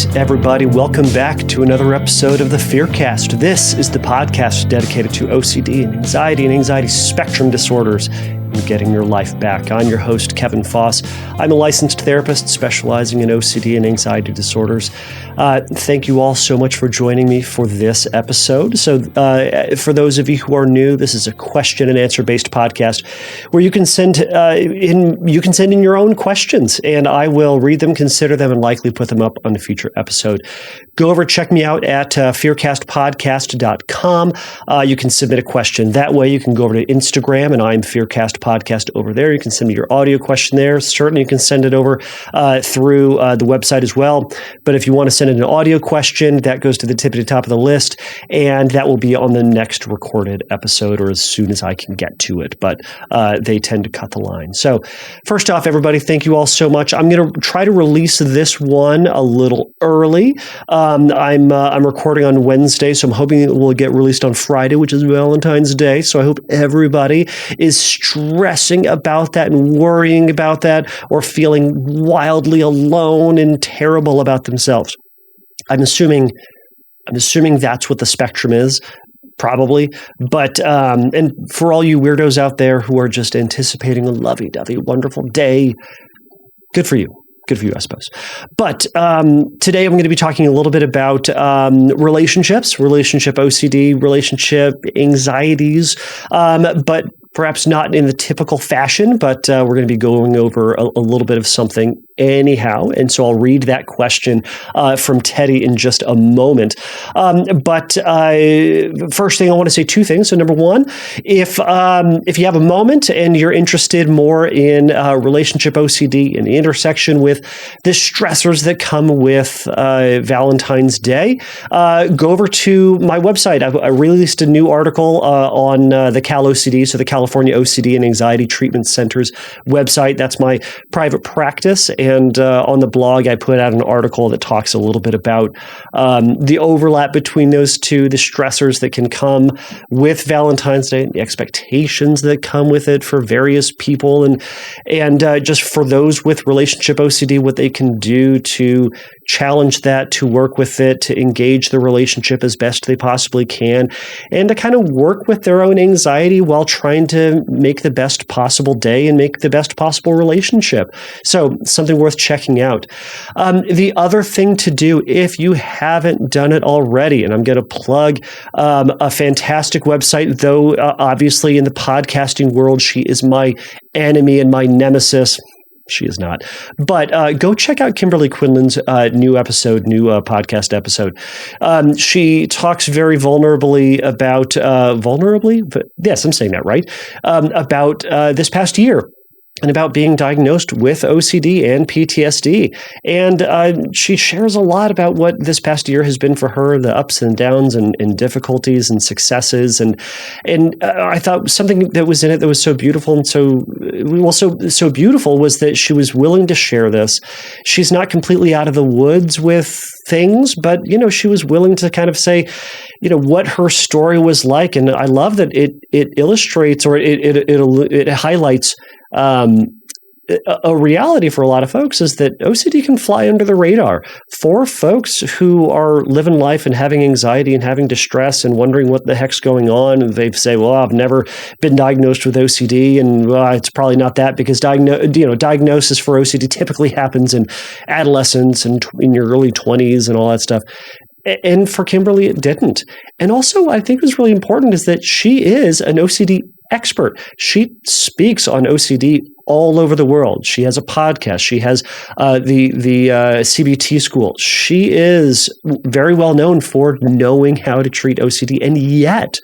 right, everybody, welcome back to another episode of the Fearcast. This is the podcast dedicated to OCD and anxiety spectrum disorders and getting your life back. I'm your host, Kevin Foss. I'm a licensed therapist specializing in OCD and anxiety disorders. Thank you all so much for joining me for this episode. So for those of you who are new, this is a question and answer based podcast where you can send in your own questions, and I will read them, consider them, and likely put them up on a future episode. Go over, check me out at fearcastpodcast.com. You can submit a question that way. You can go over to Instagram, and I'm Fearcast Podcast over there. You can send me your audio question there. Certainly, you can send it over through the website as well. But if you want to send in an audio question, that goes to the tippity top of the list, and that will be on the next recorded episode or as soon as I can get to it. But they tend to cut the line. So first off, everybody, thank you all so much. I'm going to try to release this one a little early. I'm recording on Wednesday, so I'm hoping it will get released on Friday, which is Valentine's Day. So I hope everybody is stressing about that and worrying about that, or feeling wildly alone and terrible about themselves. I'm assuming that's what the spectrum is, probably. But and for all you weirdos out there who are just anticipating a lovey-dovey, wonderful day, good for you. Good for you, I suppose. But today I'm going to be talking a little bit about relationships, relationship OCD, relationship anxieties, but perhaps not in the typical fashion, but we're going to be going over a little bit of something anyhow. And so I'll read that question from Teddy in just a moment. But first thing, I want to say two things. So number one, if you have a moment and you're interested more in relationship OCD and the intersection with the stressors that come with Valentine's Day, go over to my website. I released a new article on the Cal OCD, so the California OCD and Anxiety Treatment Center's website. That's my private practice. And on the blog, I put out an article that talks a little bit about the overlap between those two, the stressors that can come with Valentine's Day, and the expectations that come with it for various people, and just for those with relationship OCD, what they can do to challenge that, to work with it, to engage the relationship as best they possibly can, and to kind of work with their own anxiety while trying to make the best possible day and make the best possible relationship. So something worth checking out. The other thing to do, if you haven't done it already, and I'm going to plug a fantastic website, though obviously in the podcasting world, she is my enemy and my nemesis. She is not. But go check out Kimberly Quinlan's new podcast episode. She talks very vulnerably about, but yes, I'm saying that right, about this past year, and about being diagnosed with OCD and PTSD. And she shares a lot about what this past year has been for her, the ups and downs and difficulties and successes. And I thought something that was in it that was so beautiful and so beautiful was that she was willing to share this. She's not completely out of the woods with things, but, she was willing to kind of say, what her story was like. And I love that it illustrates, or it highlights a reality for a lot of folks, is that OCD can fly under the radar. For folks who are living life and having anxiety and having distress and wondering what the heck's going on, and they say, well, I've never been diagnosed with OCD, and it's probably not that, because diagnosis for OCD typically happens in adolescence and in your early 20s and all that stuff. And for Kimberly, it didn't. And also, I think what's really important is that she is an OCD expert. She speaks on OCD all over the world. She has a podcast. She has the CBT school. She is very well known for knowing how to treat OCD, and yet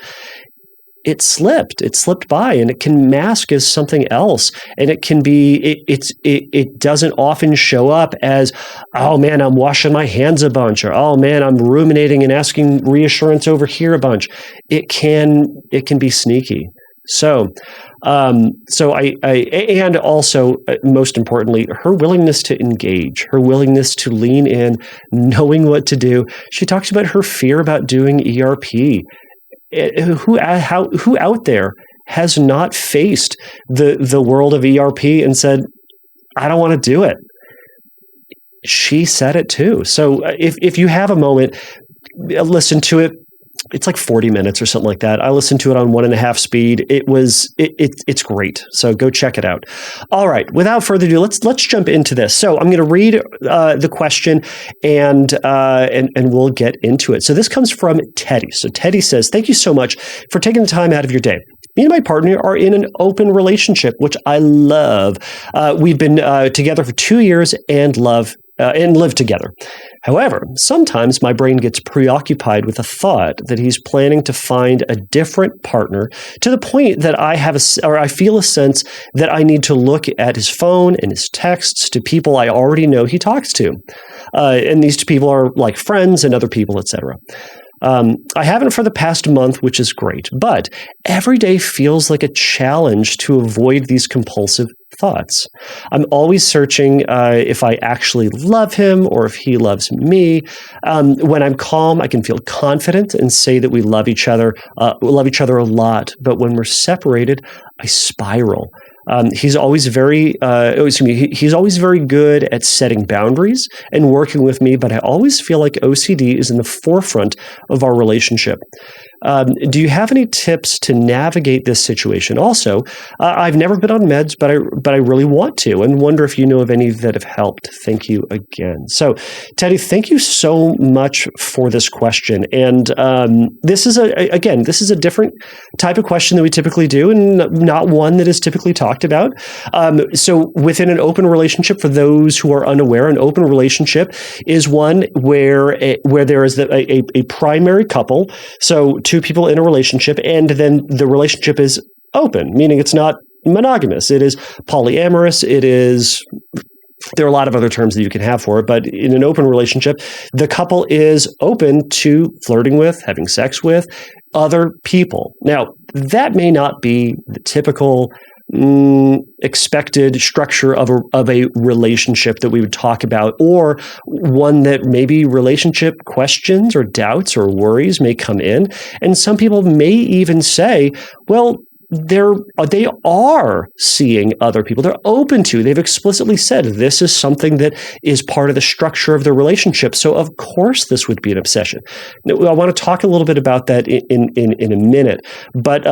it slipped by, and it can mask as something else. And it can be, it doesn't often show up as, oh man, I'm washing my hands a bunch, or oh man, I'm ruminating and asking reassurance over here a bunch. It can be sneaky. So and also most importantly, her willingness to engage, her willingness to lean in, knowing what to do. She talks about her fear about doing ERP. Who out there has not faced the world of ERP and said, I don't want to do it? she said it too. So if you have a moment, listen to it. It's like 40 minutes or something like that. I listened to it on 1.5 speed. It's great. So go check it out. All right. Without further ado, let's jump into this. So I'm going to read the question and we'll get into it. So this comes from Teddy. So Teddy says, "Thank you so much for taking the time out of your day. Me and my partner are in an open relationship, which I love. We've been together for 2 years and live together. However, sometimes my brain gets preoccupied with the thought that he's planning to find a different partner, to the point that I feel a sense that I need to look at his phone and his texts to people I already know he talks to. And these people are like friends and other people, etc. I haven't for the past month, which is great, but every day feels like a challenge to avoid these compulsive thoughts. I'm always searching if I actually love him or if he loves me. When I'm calm, I can feel confident and say that we love each other a lot. But when we're separated, I spiral. He's always very good at setting boundaries and working with me, but I always feel like OCD is in the forefront of our relationship. Do you have any tips to navigate this situation? Also, I've never been on meds, but I really want to, and wonder if you know of any that have helped. Thank you again." So, Teddy, thank you so much for this question. And this is a different type of question that we typically do, and not one that is typically talked about. So, within an open relationship, for those who are unaware, an open relationship is one where there is a primary couple. So, two people in a relationship, and then the relationship is open, meaning it's not monogamous. It is polyamorous. There are a lot of other terms that you can have for it, but in an open relationship, the couple is open to flirting with, having sex with other people. Now, that may not be the typical expected structure of a relationship that we would talk about, or one that maybe relationship questions or doubts or worries may come in. And some people may even say, well, they are seeing other people. They're open to. They've explicitly said this is something that is part of the structure of the relationship. So of course this would be an obsession. Now, I want to talk a little bit about that in a minute. But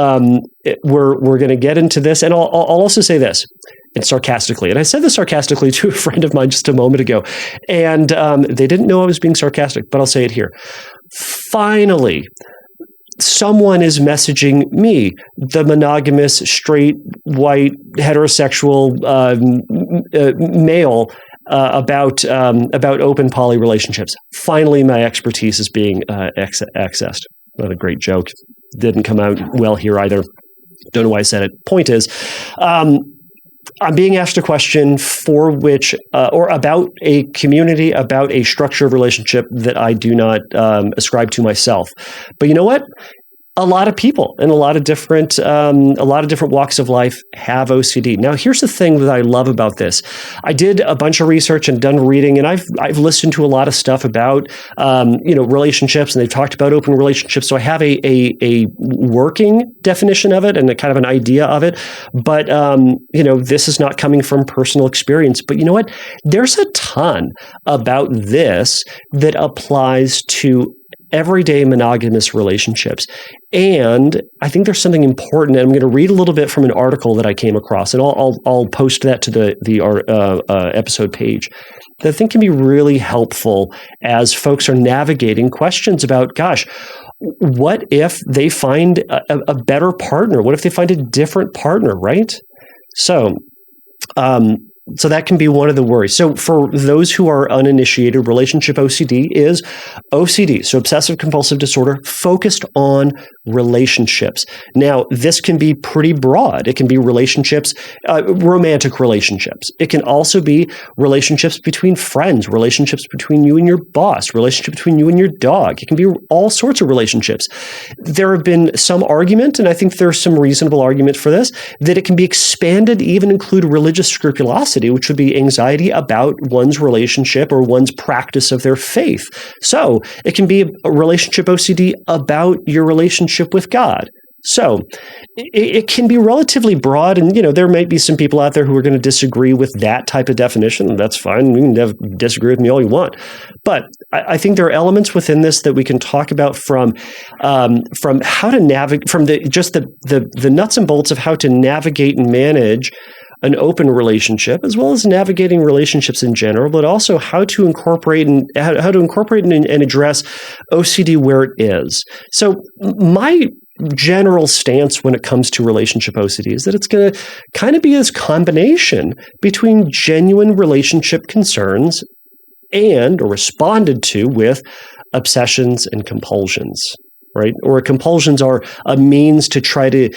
we're going to get into this, and I'll also say this. And sarcastically. And I said this sarcastically to a friend of mine just a moment ago, and they didn't know I was being sarcastic, but I'll say it here. Finally, someone is messaging me, the monogamous, straight, white, heterosexual male, about open poly relationships. Finally, my expertise is being accessed. What a great joke. Didn't come out well here either. Don't know why I said it. Point is, I'm being asked a question for which, or about a community, about a structure of relationship that I do not ascribe to myself. But you know what? A lot of people in a lot of different walks of life have OCD. Now, here's the thing that I love about this. I did a bunch of research and done reading, and I've listened to a lot of stuff about relationships, and they've talked about open relationships. So I have a working definition of it and a kind of an idea of it. But this is not coming from personal experience. But you know what? There's a ton about this that applies to everyday monogamous relationships. And I think there's something important, and I'm going to read a little bit from an article that I came across, and I'll post that to the episode page, that I think can be really helpful as folks are navigating questions about, gosh, what if they find a better partner? What if they find a different partner, right? So that can be one of the worries. So for those who are uninitiated, relationship OCD is OCD, so obsessive compulsive disorder, focused on relationships. Now, this can be pretty broad. It can be relationships, romantic relationships. It can also be relationships between friends, relationships between you and your boss, relationship between you and your dog. It can be all sorts of relationships. There have been some argument, and I think there's some reasonable argument for this, that it can be expanded, even include religious scrupulosity, which would be anxiety about one's relationship or one's practice of their faith. So it can be a relationship OCD about your relationship with God. So it can be relatively broad, and there might be some people out there who are going to disagree with that type of definition. That's fine. You can disagree with me all you want, but I think there are elements within this that we can talk about from how to navigate, from the nuts and bolts of how to navigate and manage an open relationship, as well as navigating relationships in general, but also how to incorporate and address OCD where it is. So my general stance when it comes to relationship OCD is that it's going to kind of be this combination between genuine relationship concerns or responded to with obsessions and compulsions. Right? Or compulsions are a means to try to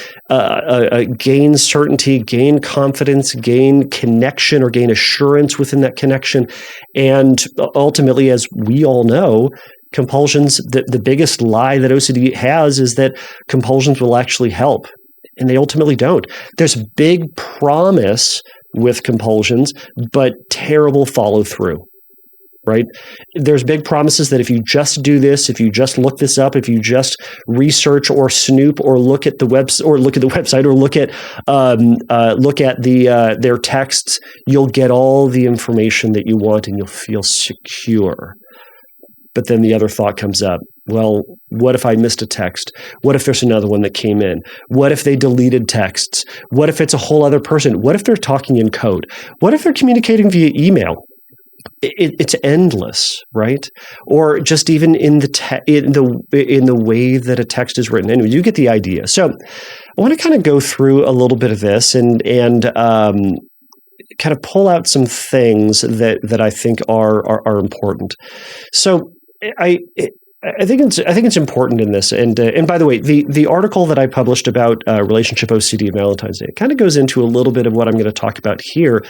gain certainty, gain confidence, gain connection, or gain assurance within that connection. And ultimately, as we all know, compulsions, the biggest lie that OCD has is that compulsions will actually help. And they ultimately don't. There's big promise with compulsions, but terrible follow through. Right? There's big promises that if you just do this, if you just look this up, if you just research or snoop or look at the website or look at their texts, you'll get all the information that you want and you'll feel secure. But then the other thought comes up. Well, what if I missed a text? What if there's another one that came in? What if they deleted texts? What if it's a whole other person? What if they're talking in code? What if they're communicating via email? It's endless, right? Or just even in the way that a text is written. Anyway, you get the idea. So I want to kind of go through a little bit of this and kind of pull out some things that I think are important. So I think it's important in this, and by the way, the article that I published about relationship OCD and Valentine's Day kind of goes into a little bit of what I'm going to talk about here,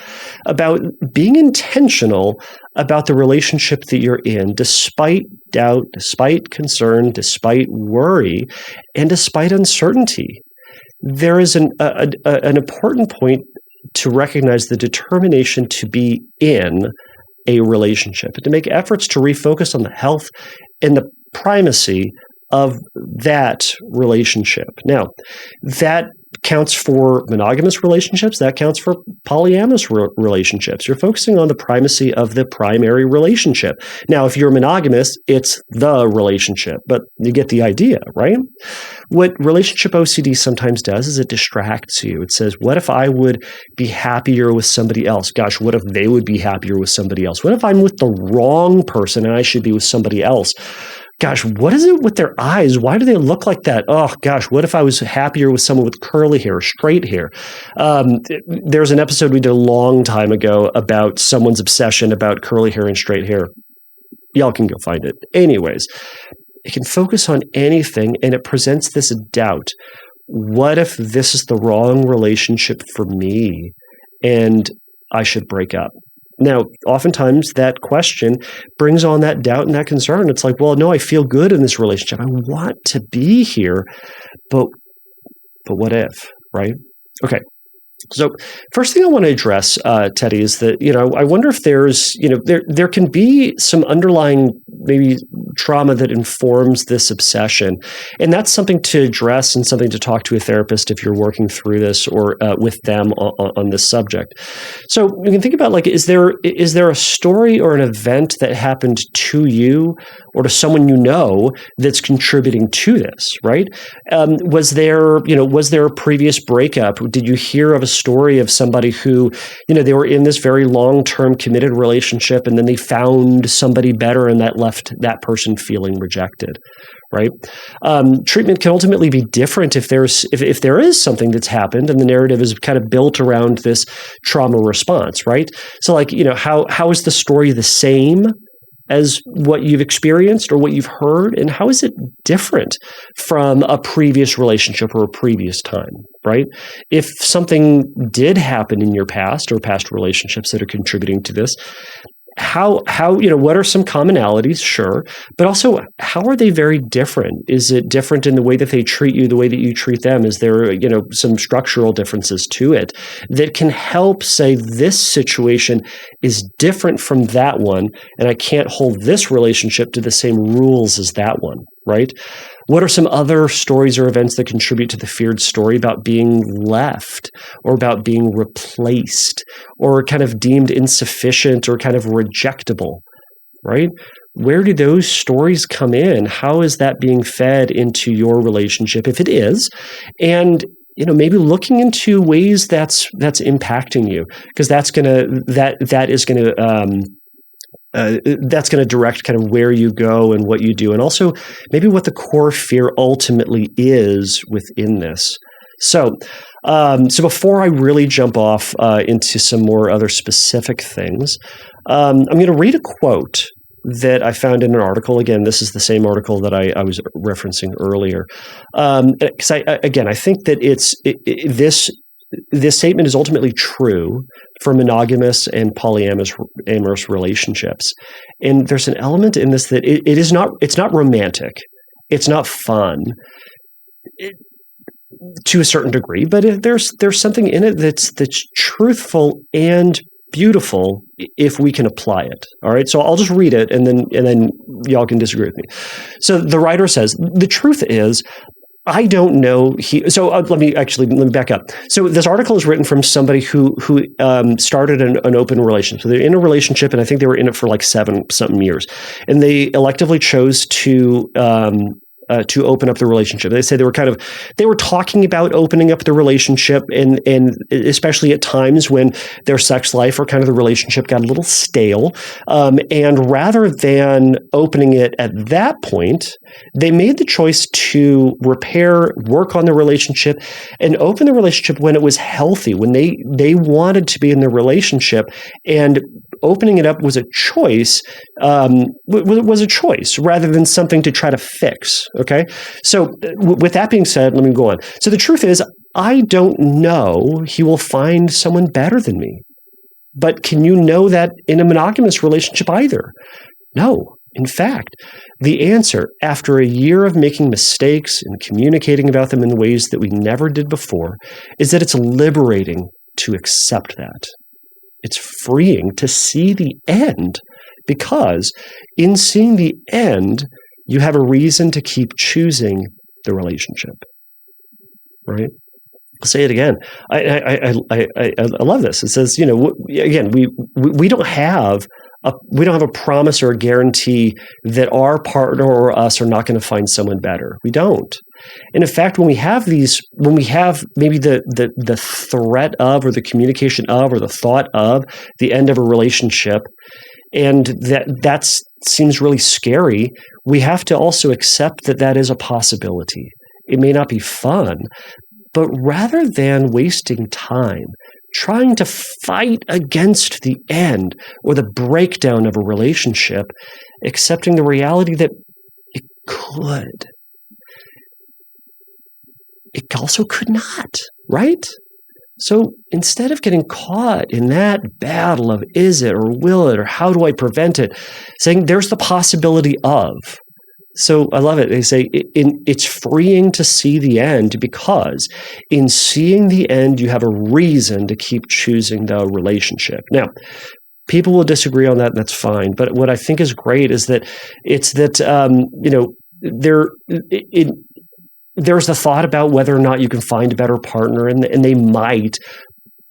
about being intentional about the relationship that you're in, despite doubt, despite concern, despite worry, and despite uncertainty. There is an important point to recognize the determination to be in a relationship and to make efforts to refocus on the health and the primacy of that relationship. Now, that counts for monogamous relationships. That counts for polyamorous relationships. You're focusing on the primacy of the primary relationship. Now, if you're monogamous, it's the relationship, but you get the idea, right? What relationship OCD sometimes does is it distracts you. It says, what if I would be happier with somebody else? Gosh, what if they would be happier with somebody else? What if I'm with the wrong person and I should be with somebody else? Gosh, what is it with their eyes? Why do they look like that? Oh, gosh, what if I was happier with someone with curly hair, straight hair? There's an episode we did a long time ago about someone's obsession about curly hair and straight hair. Y'all can go find it. Anyways, it can focus on anything, and it presents this doubt. What if this is the wrong relationship for me, and I should break up? Now, oftentimes that question brings on that doubt and that concern. It's like, well, no, I feel good in this relationship. I want to be here, but what if, right? Okay. So first thing I want to address, Teddy, is that, I wonder if there's, there can be some underlying maybe trauma that informs this obsession. And that's something to address and something to talk to a therapist if you're working through this or with them on this subject. So you can think about, like, is there a story or an event that happened to you or to someone you know that's contributing to this, right? Was there a previous breakup? Did you hear of a story of somebody who, they were in this very long-term committed relationship and then they found somebody better and that left that person feeling rejected, right? Treatment can ultimately be different if there is something that's happened and the narrative is kind of built around this trauma response, right? So, like, how is the story the same as what you've experienced or what you've heard, and how is it different from a previous relationship or a previous time, right? If something did happen in your past or past relationships that are contributing to this, how what are some commonalities? Sure, but also how are they very different? Is it different in the way that they treat you, the way that you treat them? Is there some structural differences to it that can help say this situation is different from that one, and I can't hold this relationship to the same rules as that one, right? What are some other stories or events that contribute to the feared story about being left or about being replaced or kind of deemed insufficient or kind of rejectable, right? Where do those stories come in? How is that being fed into your relationship, if it is? And maybe looking into ways that's impacting you, because that's going to direct kind of where you go and what you do, and also maybe what the core fear ultimately is within this. So before I really jump off into some more other specific things, I'm going to read a quote that I found in an article. Again, this is the same article that I was referencing earlier. Because I think that this statement is ultimately true for monogamous and polyamorous relationships. And there's an element in this that it's not romantic. It's not fun to a certain degree, but there's something in it that's truthful and beautiful if we can apply it. All right. So I'll just read it and then y'all can disagree with me. So the writer says, the truth is, I don't know. Let me back up. So this article is written from somebody who started an open relationship. So they're in a relationship, and I think they were in it for like 7-something years, and they electively chose to open up the relationship. They say they were talking about opening up the relationship, and especially at times when their sex life or kind of the relationship got a little stale. And rather than opening it at that point, they made the choice to work on the relationship, and open the relationship when it was healthy, when they wanted to be in the relationship, and opening it up was a choice. Was a choice rather than something to try to fix. Okay. So with that being said, let me go on. So the truth is, I don't know he will find someone better than me. But can you know that in a monogamous relationship either? No. In fact, the answer, after a year of making mistakes and communicating about them in ways that we never did before, is that it's liberating to accept that. It's freeing to see the end, because in seeing the end, you have a reason to keep choosing the relationship, right? I'll say it again. I love this. It says, again, we don't have a promise or a guarantee that our partner or us are not going to find someone better. We don't. And in fact, when we have maybe the threat of, or the communication of, or the thought of the end of a relationship, and that seems really scary, we have to also accept that is a possibility. It may not be fun, but rather than wasting time trying to fight against the end or the breakdown of a relationship, accepting the reality that it could, it also could not, right? So instead of getting caught in that battle of is it or will it or how do I prevent it, saying there's the possibility of. So I love it. They say it's freeing to see the end, because in seeing the end, you have a reason to keep choosing the relationship. Now, people will disagree on that. That's fine. But what I think is great is that there's the thought about whether or not you can find a better partner, and they might.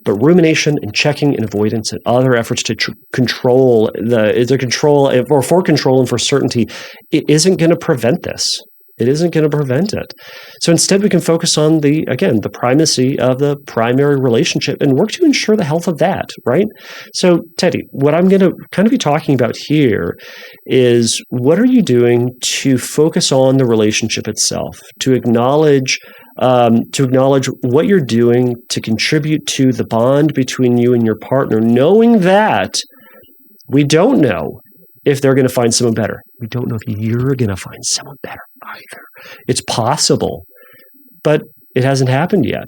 But rumination and checking and avoidance and other efforts to control for control and for certainty, it isn't going to prevent this. It isn't going to prevent it. So instead, we can focus on the primacy of the primary relationship and work to ensure the health of that, right? So, Teddy, what I'm going to kind of be talking about here is, what are you doing to focus on the relationship itself, to acknowledge what you're doing to contribute to the bond between you and your partner, knowing that we don't know if they're going to find someone better. We don't know if you're going to find someone better either. It's possible, but it hasn't happened yet.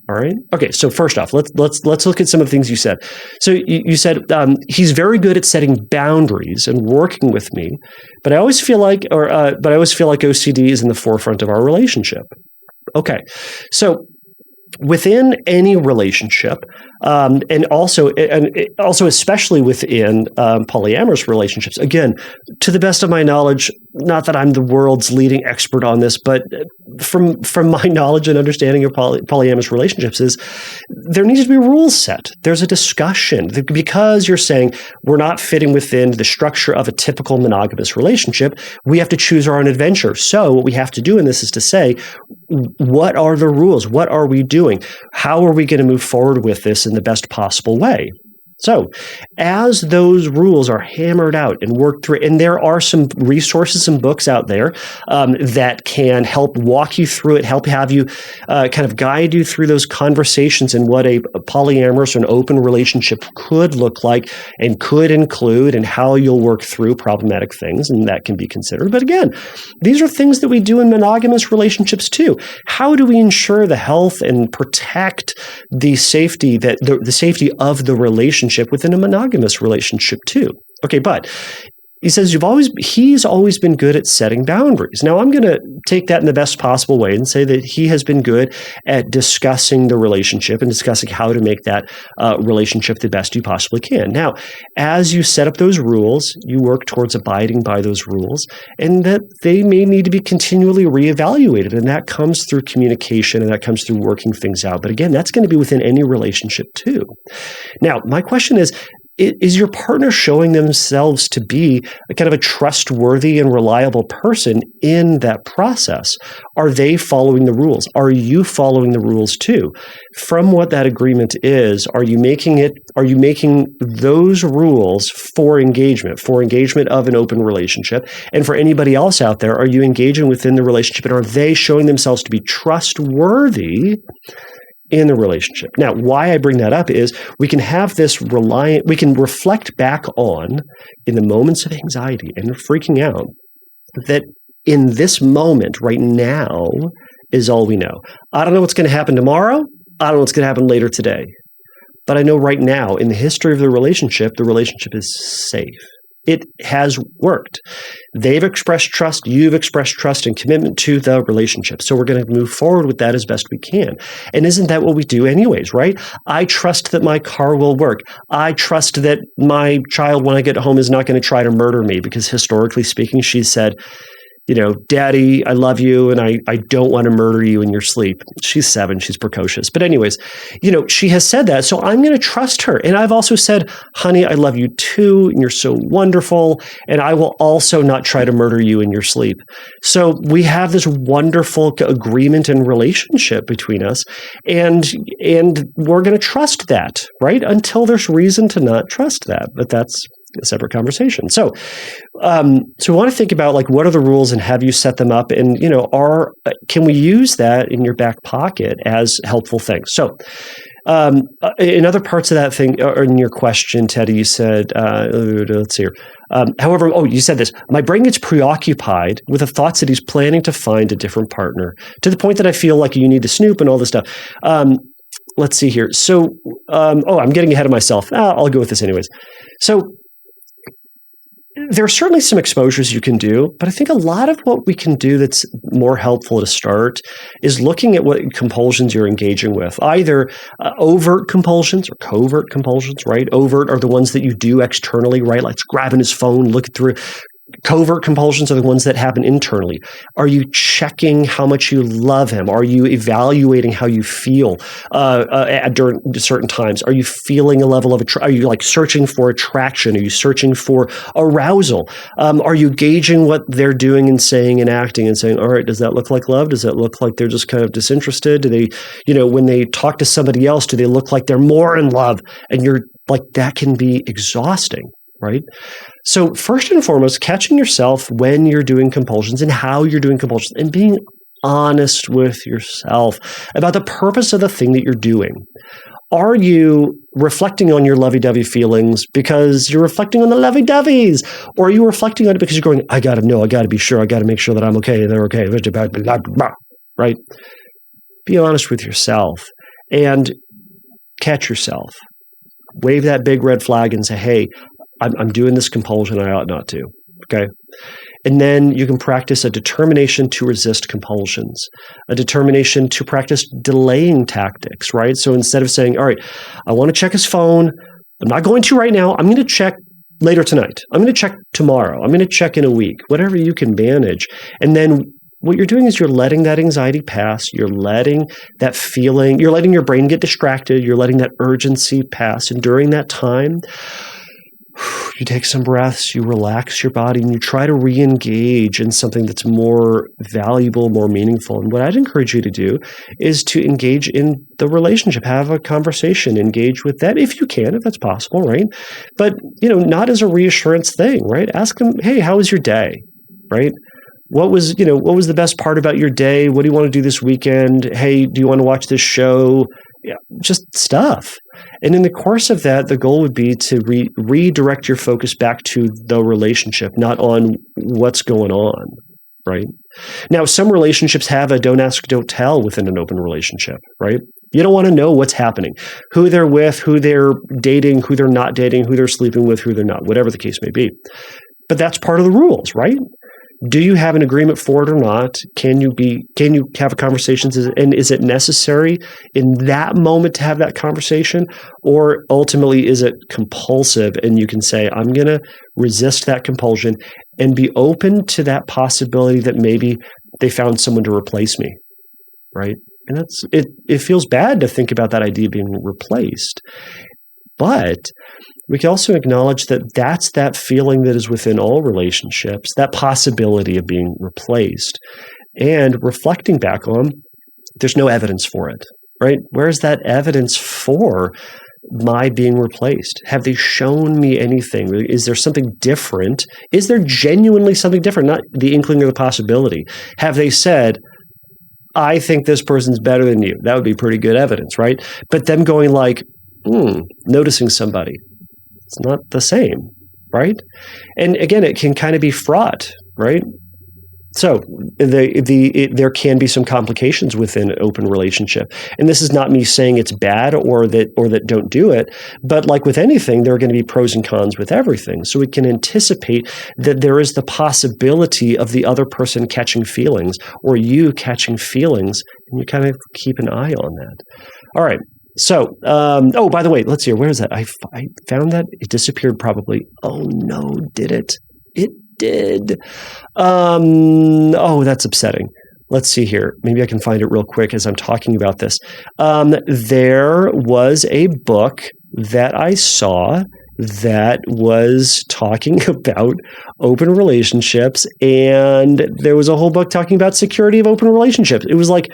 All right. Okay. So first off, let's look at some of the things you said. So you said he's very good at setting boundaries and working with me, but I always feel like OCD is in the forefront of our relationship. Okay. So within any relationship, and also especially within polyamorous relationships. Again, to the best of my knowledge, not that I'm the world's leading expert on this, but from my knowledge and understanding of polyamorous relationships, is there needs to be rules set. There's a discussion because you're saying we're not fitting within the structure of a typical monogamous relationship. We have to choose our own adventure. So what we have to do in this is to say, what are the rules? What are we doing? How are we going to move forward with this in the best possible way? So as those rules are hammered out and worked through, and there are some resources and books out there that can help walk you through it, help have you kind of guide you through those conversations and what a polyamorous or an open relationship could look like and could include, and how you'll work through problematic things, and that can be considered. But again, these are things that we do in monogamous relationships too. How do we ensure the health and protect the safety the safety of the relationship within a monogamous relationship too? Okay, but he says he's always been good at setting boundaries. Now, I'm going to take that in the best possible way and say that he has been good at discussing the relationship and discussing how to make that relationship the best you possibly can. Now, as you set up those rules, you work towards abiding by those rules, and that they may need to be continually reevaluated. And that comes through communication, and that comes through working things out. But again, that's going to be within any relationship too. Now, my question is your partner showing themselves to be a kind of a trustworthy and reliable person in that process? Are they following the rules? Are you following the rules too? From what that agreement is, are you making those rules for engagement of an open relationship? And for anybody else out there, are you engaging within the relationship, and are they showing themselves to be trustworthy in the relationship? Now, why I bring that up is we can have this we can reflect back on, in the moments of anxiety and freaking out, that in this moment right now is all we know. I don't know what's going to happen tomorrow. I don't know what's going to happen later today. But I know right now, in the history of the relationship is safe. It has worked. They've expressed trust. You've expressed trust and commitment to the relationship. So we're going to move forward with that as best we can. And isn't that what we do anyways, right? I trust that my car will work. I trust that my child, when I get home, is not going to try to murder me, because historically speaking, she said, Daddy, I love you, and I don't want to murder you in your sleep. She's 7. She's precocious. But anyways, she has said that, so I'm going to trust her. And I've also said, honey, I love you too, and you're so wonderful, and I will also not try to murder you in your sleep. So we have this wonderful agreement and relationship between us, and we're going to trust that, right? Until there's reason to not trust that. But that's a separate conversation. So we want to think about, like, what are the rules and have you set them up? And, can we use that in your back pocket as helpful things? So in other parts of that thing, or in your question, Teddy, you said, let's see here. However, you said this: my brain gets preoccupied with the thoughts that he's planning to find a different partner, to the point that I feel like you need to snoop and all this stuff. Let's see here. So, I'm getting ahead of myself. I'll go with this anyways. So, there are certainly some exposures you can do, but I think a lot of what we can do that's more helpful to start is looking at what compulsions you're engaging with, either overt compulsions or covert compulsions, right? Overt are the ones that you do externally, right? Like grabbing his phone, looking through. Covert compulsions are the ones that happen internally. Are you checking how much you love him? Are you evaluating how you feel during certain times? Are you feeling a level of are you like searching for attraction? Are you searching for arousal? Are you gauging what they're doing and saying and acting and saying, all right, does that look like love? Does that look like they're just kind of disinterested? Do they, when they talk to somebody else, do they look like they're more in love? And you're like, that can be exhausting, right? So first and foremost, catching yourself when you're doing compulsions and how you're doing compulsions, and being honest with yourself about the purpose of the thing that you're doing. Are you reflecting on your lovey-dovey feelings because you're reflecting on the lovey-doveys? Or are you reflecting on it because you're going, I got to know, I got to be sure, I got to make sure that I'm okay, they're okay, right? Be honest with yourself and catch yourself. Wave that big red flag and say, hey, I'm doing this compulsion I ought not to, okay? And then you can practice a determination to resist compulsions, a determination to practice delaying tactics, right? So instead of saying, all right, I want to check his phone. I'm not going to right now. I'm going to check later tonight. I'm going to check tomorrow. I'm going to check in a week, whatever you can manage. And then what you're doing is you're letting that anxiety pass. You're letting that feeling, you're letting your brain get distracted. You're letting that urgency pass. And during that time, you take some breaths, you relax your body, and you try to re-engage in something that's more valuable, more meaningful. And what I'd encourage you to do is to engage in the relationship, have a conversation, engage with that if you can, if that's possible, right? But, not as a reassurance thing, right? Ask them, hey, how was your day, right? What was the best part about your day? What do you want to do this weekend? Hey, do you want to watch this show? Yeah, just stuff. And in the course of that, the goal would be to redirect your focus back to the relationship, not on what's going on, right? Now, some relationships have a don't ask, don't tell within an open relationship, right? You don't want to know what's happening, who they're with, who they're dating, who they're not dating, who they're sleeping with, who they're not, whatever the case may be. But that's part of the rules, right? Do you have an agreement for it or not? Can you have a conversation? And is it necessary in that moment to have that conversation? Or ultimately, is it compulsive? And you can say, I'm going to resist that compulsion and be open to that possibility that maybe they found someone to replace me, right? And it feels bad to think about that idea of being replaced. But we can also acknowledge that that's that feeling that is within all relationships, that possibility of being replaced. And reflecting back on, there's no evidence for it, right? Where's that evidence for my being replaced? Have they shown me anything? Is there something different? Is there genuinely something different? Not the inkling or the possibility. Have they said, I think this person's better than you? That would be pretty good evidence, right? But them going like, noticing somebody. It's not the same, right? And again, it can kind of be fraught, right? So there can be some complications within an open relationship. And this is not me saying it's bad or that don't do it, but like with anything, there are going to be pros and cons with everything. So we can anticipate that there is the possibility of the other person catching feelings or you catching feelings, and you kind of keep an eye on that. All right. So, by the way, let's see here. Where is that? I found that it disappeared probably. Oh no, did it? It did. That's upsetting. Let's see here. Maybe I can find it real quick as I'm talking about this. There was a book that I saw that was talking about open relationships, and there was a whole book talking about security of open relationships. It was like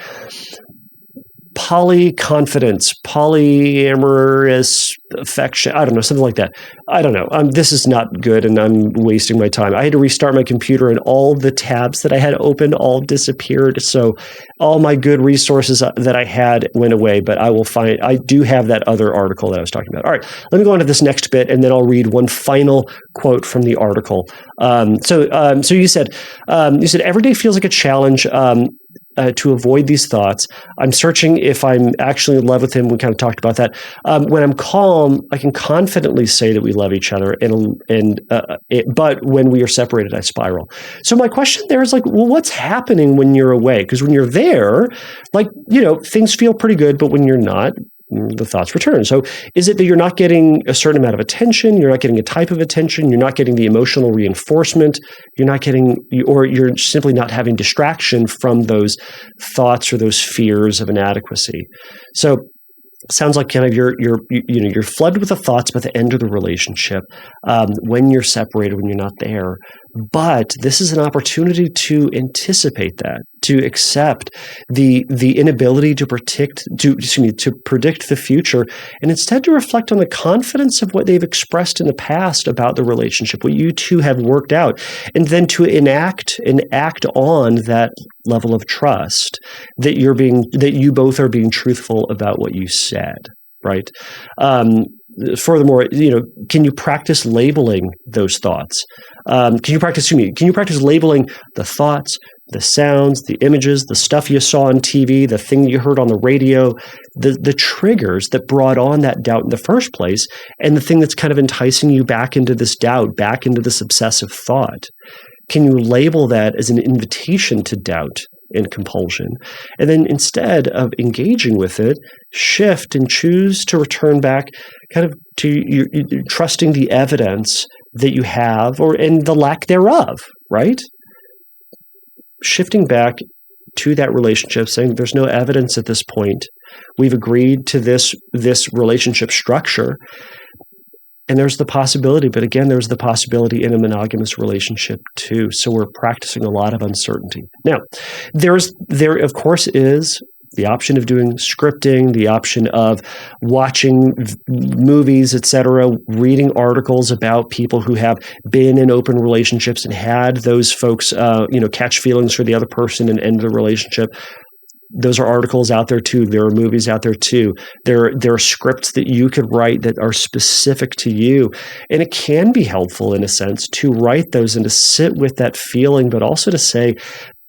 polyconfidence, polyamorous affection. I don't know, something like that. I don't know. This is not good, and I'm wasting my time. I had to restart my computer, and all the tabs that I had open all disappeared. So all my good resources that I had went away, but I do have that other article that I was talking about. All right, let me go on to this next bit, and then I'll read one final quote from the article. So you said every day feels like a challenge. To avoid these thoughts. I'm searching if I'm actually in love with him. We kind of talked about that. When I'm calm, I can confidently say that we love each other, but when we are separated, I spiral. So my question there is like, well, what's happening when you're away? Because when you're there, things feel pretty good, but when you're not, the thoughts return. So is it that you're not getting a certain amount of attention? You're not getting a type of attention? You're not getting the emotional reinforcement? Or you're simply not having distraction from those thoughts or those fears of inadequacy? So sounds like kind of you're flooded with the thoughts about the end of the relationship when you're separated, when you're not there. But this is an opportunity to anticipate that, to accept the inability to predict the future, and instead to reflect on the confidence of what they've expressed in the past about the relationship, what you two have worked out, and then to act on that level of trust that you both are being truthful about what you said, right? Furthermore, can you practice labeling those thoughts? Can you practice labeling the thoughts, the sounds, the images, the stuff you saw on TV, the thing you heard on the radio, the triggers that brought on that doubt in the first place, and the thing that's kind of enticing you back into this doubt, back into this obsessive thought? Can you label that as an invitation to doubt and compulsion? And then instead of engaging with it, shift and choose to return back kind of to you trusting the evidence that you have and the lack thereof, right? Shifting back to that relationship, saying there's no evidence at this point. We've agreed to this relationship structure. And there's the possibility, but again, there's the possibility in a monogamous relationship too. So we're practicing a lot of uncertainty. Now, there of course is the option of doing scripting, the option of watching movies, etc., reading articles about people who have been in open relationships and had those folks, catch feelings for the other person and end the relationship. Those are articles out there too. There are movies out there too. There are scripts that you could write that are specific to you. And it can be helpful in a sense to write those and to sit with that feeling, but also to say,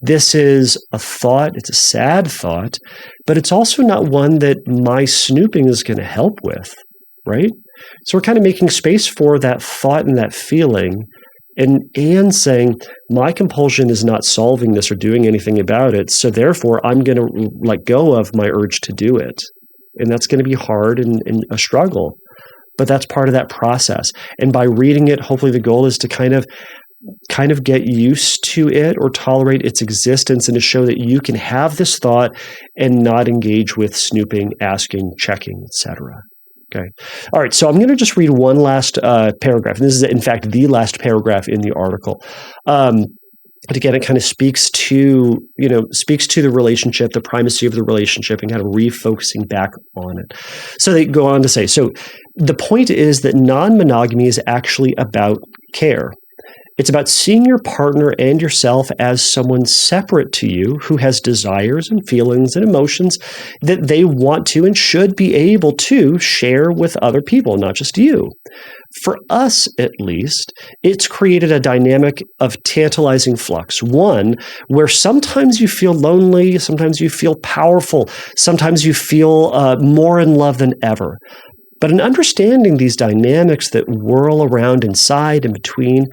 this is a thought, it's a sad thought, but it's also not one that my snooping is going to help with, right? So we're kind of making space for that thought and that feeling. And saying, my compulsion is not solving this or doing anything about it, so therefore I'm going to let go of my urge to do it. And that's going to be hard and a struggle. But that's part of that process. And by reading it, hopefully the goal is to kind of get used to it or tolerate its existence and to show that you can have this thought and not engage with snooping, asking, checking, etc. Okay. All right. So I'm going to just read one last paragraph. And this is, in fact, the last paragraph in the article. But again, it kind of speaks to the relationship, the primacy of the relationship, and kind of refocusing back on it. So they go on to say, so the point is that non-monogamy is actually about care. It's about seeing your partner and yourself as someone separate to you who has desires and feelings and emotions that they want to and should be able to share with other people, not just you. For us, at least, it's created a dynamic of tantalizing flux. One, where sometimes you feel lonely, sometimes you feel powerful, sometimes you feel more in love than ever. But in understanding these dynamics that whirl around inside and between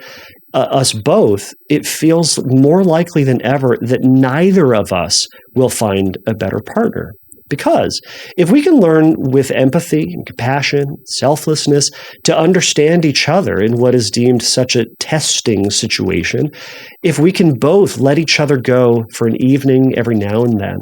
us both, it feels more likely than ever that neither of us will find a better partner. Because if we can learn with empathy and compassion, selflessness, to understand each other in what is deemed such a testing situation, if we can both let each other go for an evening every now and then,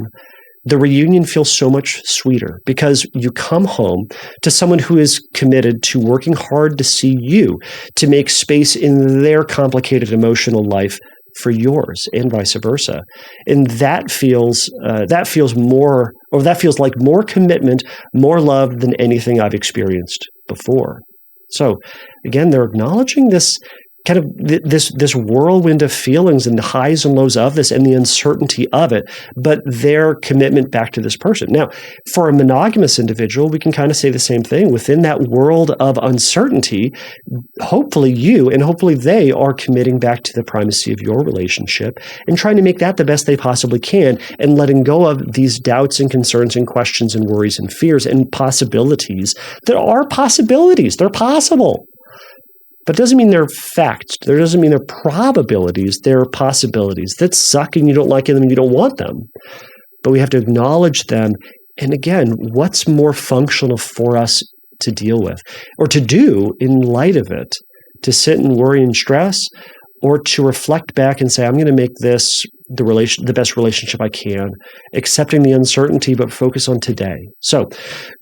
the reunion feels so much sweeter because you come home to someone who is committed to working hard to see you, to make space in their complicated emotional life for yours, and vice versa. And that feels like more commitment, more love than anything I've experienced before. So again, they're acknowledging this kind of this whirlwind of feelings and the highs and lows of this and the uncertainty of it, but their commitment back to this person. Now, for a monogamous individual, we can kind of say the same thing. Within that world of uncertainty, hopefully you and hopefully they are committing back to the primacy of your relationship and trying to make that the best they possibly can and letting go of these doubts and concerns and questions and worries and fears and possibilities that are possibilities. They're possible. But it doesn't mean they're facts. There doesn't mean they're probabilities. They're possibilities that suck and you don't like them and you don't want them. But we have to acknowledge them. And again, what's more functional for us to deal with or to do in light of it? To sit and worry and stress, or to reflect back and say, I'm going to make this the best relationship I can, accepting the uncertainty, but focus on today. So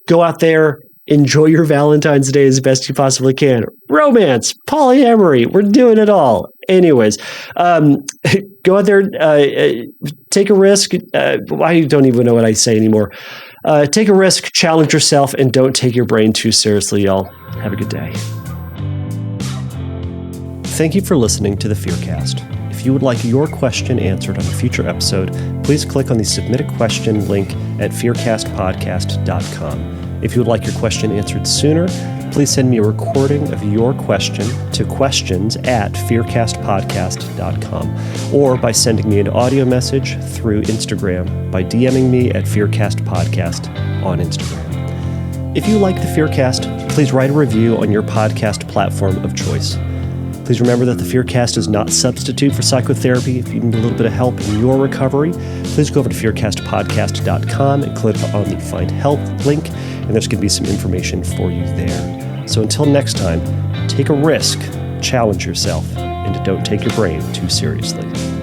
go out there. Enjoy your Valentine's Day as best you possibly can. Romance, polyamory, we're doing it all. Anyways, go out there, take a risk. I don't even know what I say anymore. Take a risk, challenge yourself, and don't take your brain too seriously, y'all. Have a good day. Thank you for listening to the Fearcast. If you would like your question answered on a future episode, please click on the Submit a Question link at fearcastpodcast.com. If you would like your question answered sooner, please send me a recording of your question to questions@fearcastpodcast.com or by sending me an audio message through Instagram by DMing me at fearcastpodcast on Instagram. If you like the Fearcast, please write a review on your podcast platform of choice. Please remember that the Fearcast is not a substitute for psychotherapy. If you need a little bit of help in your recovery, please go over to fearcastpodcast.com and click on the Find Help link, and there's going to be some information for you there. So until next time, take a risk, challenge yourself, and don't take your brain too seriously.